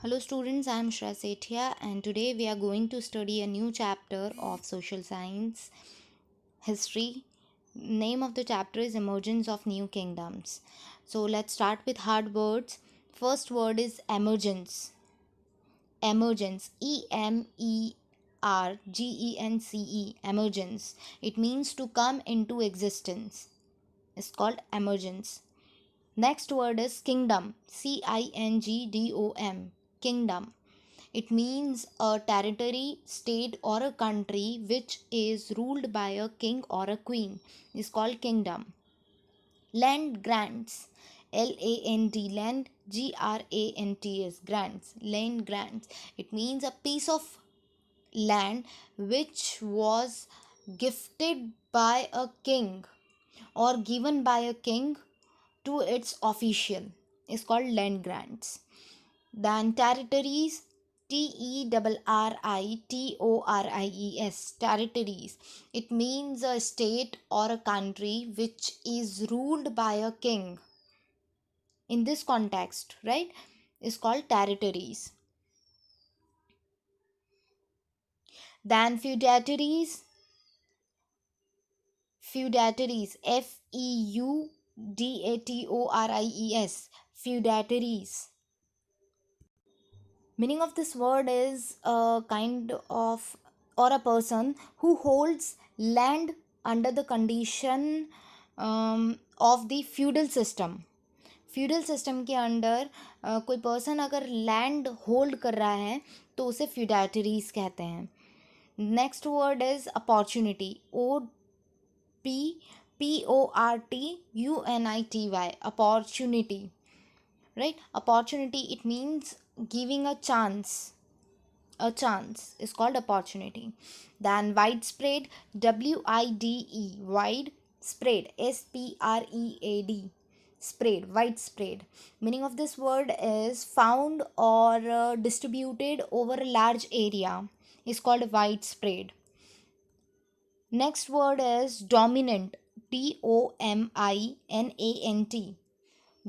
Hello students, I am Shreya Sethia and today we are going to study a new chapter of social science history. Name of the chapter is Emergence of New Kingdoms. So let's start with hard words. First word is emergence. Emergence, EMERGENCE, emergence. It means to come into existence. It's called emergence. Next word is kingdom, CINGDOM, kingdom. It means a territory, state, or a country which is ruled by a king or a queen is called kingdom. Land grants, land, grants, grants, land grants. It means a piece of land which was gifted by a king or given by a king to its official is called land grants. Then territories, territories, territories. It means a state or a country which is ruled by a king. In this context, right, is called territories. Then feudatories, feudatories, feudatories. Meaning of this word is a kind of or a person who holds land under the condition of the feudal system. Feudal system के under कोई person अगर land hold कर रहा है तो उसे feudatories कहते हैं. Next word is opportunity, OPPORTUNITY, opportunity. Right, opportunity, it means giving a chance. A chance is called opportunity. Then widespread, WIDE, wide, spread, SPREAD, spread, widespread. Meaning of this word is found or distributed over a large area is called widespread. Next word is dominant, DOMINANT,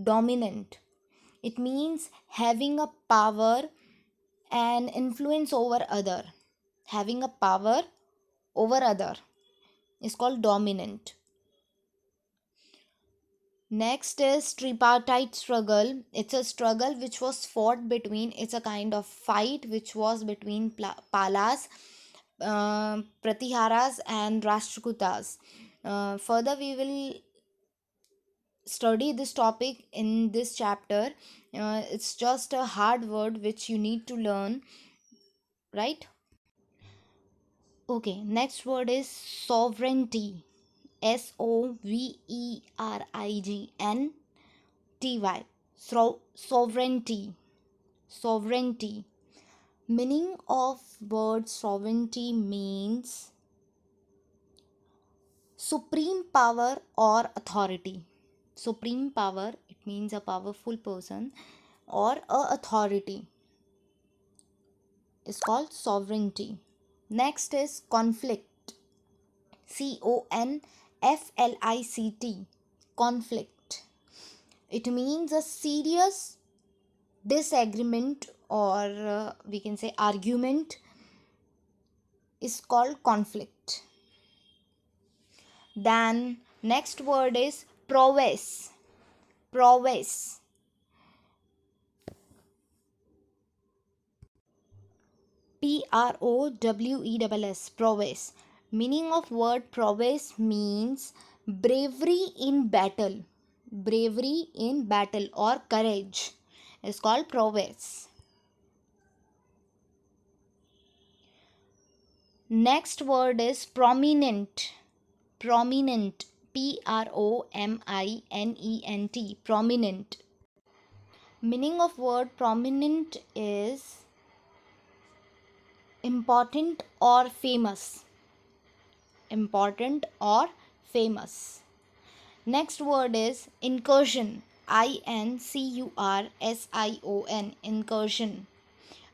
dominant. It means having a power and influence over other. Having a power over other is called dominant. Next is tripartite struggle. It's a struggle which was fought between, it's a kind of fight which was between Palas, Pratiharas and Rashtrakutas. Further we will study this topic in this chapter. It's just a hard word which you need to learn, right? Okay, next word is sovereignty. SOVERIGNTY. Sovereignty. Sovereignty. Meaning of word sovereignty means supreme power or authority. Supreme power, it means a powerful person or a authority is called sovereignty. Next is conflict, CONFLICT, conflict. It means a serious disagreement or we can say argument is called conflict. Then next word is prowess. Prowess. PROWESS, prowess. Meaning of word prowess means bravery in battle. Bravery in battle or courage is called prowess. Next word is prominent. Prominent, PROMINENT, prominent. Meaning of word prominent is important or famous. Important or famous. Next word is incursion, INCURSION, incursion.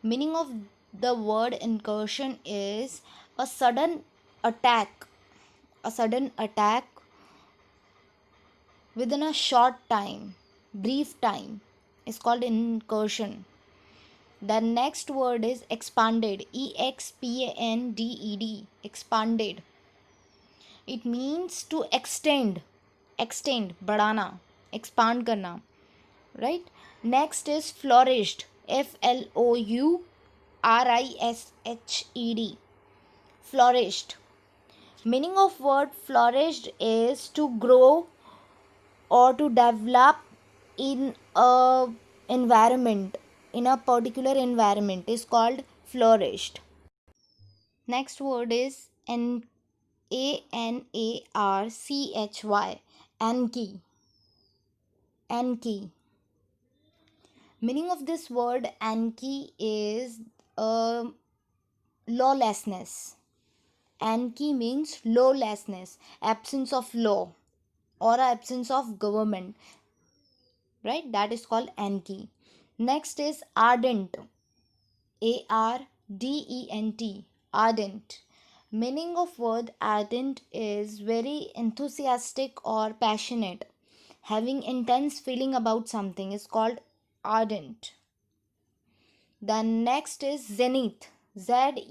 Meaning of the word incursion is a sudden attack. A sudden attack within a short time, brief time is called incursion. The next word is expanded. expanded. Expanded. It means to extend. Extend, बढ़ाना, expand करना, right? Next is flourished. flourished. Flourished. Meaning of word flourished is to grow or to develop in a environment, in a particular environment is called flourished. Next word is anarchy. Anarchy. Anarchy. Meaning of this word anarchy is lawlessness. Anarchy means lawlessness, absence of law or absence of government, right? That is called anarchy. Next is ardent. ardent. Ardent. Meaning of word ardent is very enthusiastic or passionate, having intense feeling about something is called ardent. The next is zenith. zenith.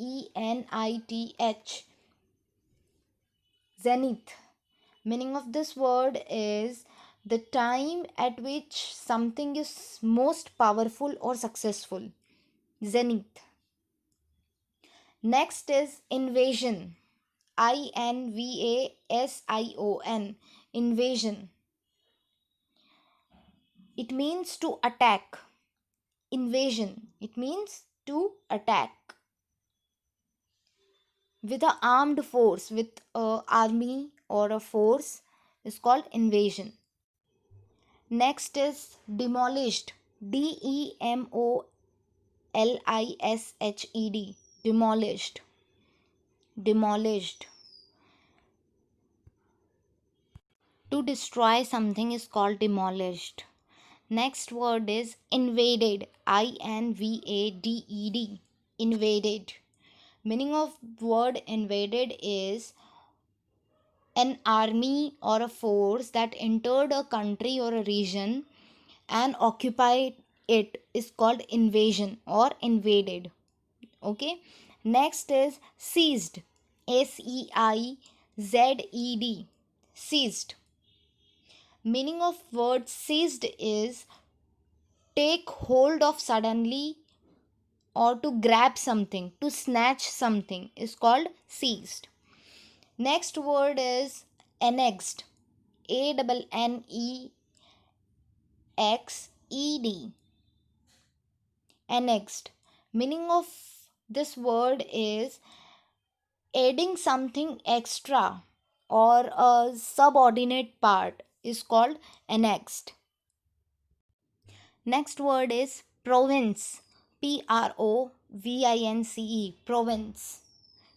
Zenith. Meaning of this word is the time at which something is most powerful or successful. Zenith. Next is invasion. invasion. Invasion. It means to attack. Invasion. It means to attack with a armed force, with a army or a force is called invasion. Next is demolished. demollished. Demolished. Demolished. To destroy something is called demolished. Next word is invaded. invaded. Invaded. Meaning of word invaded is an army or a force that entered a country or a region and occupied it is called invasion or invaded. Okay. Next is seized. seized. Seized. Meaning of word seized is take hold of suddenly or to grab something, to snatch something is called seized. Next word is annexed. annexed. Annexed. Meaning of this word is adding something extra or a subordinate part is called annexed. Next word is province. province. Province.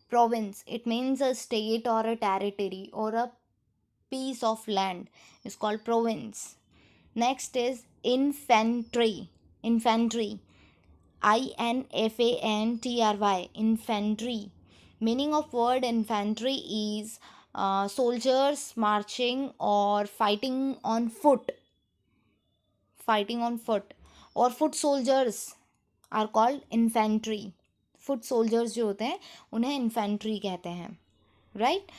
Province. It means a state or a territory or a piece of land is called province. Next is infantry. Infantry. infantry. Infantry. Meaning of word infantry is soldiers marching or fighting on foot. Fighting on foot or foot soldiers are called infantry. foot soldiers जो होते हैं उन्हें infantry कहते हैं, right?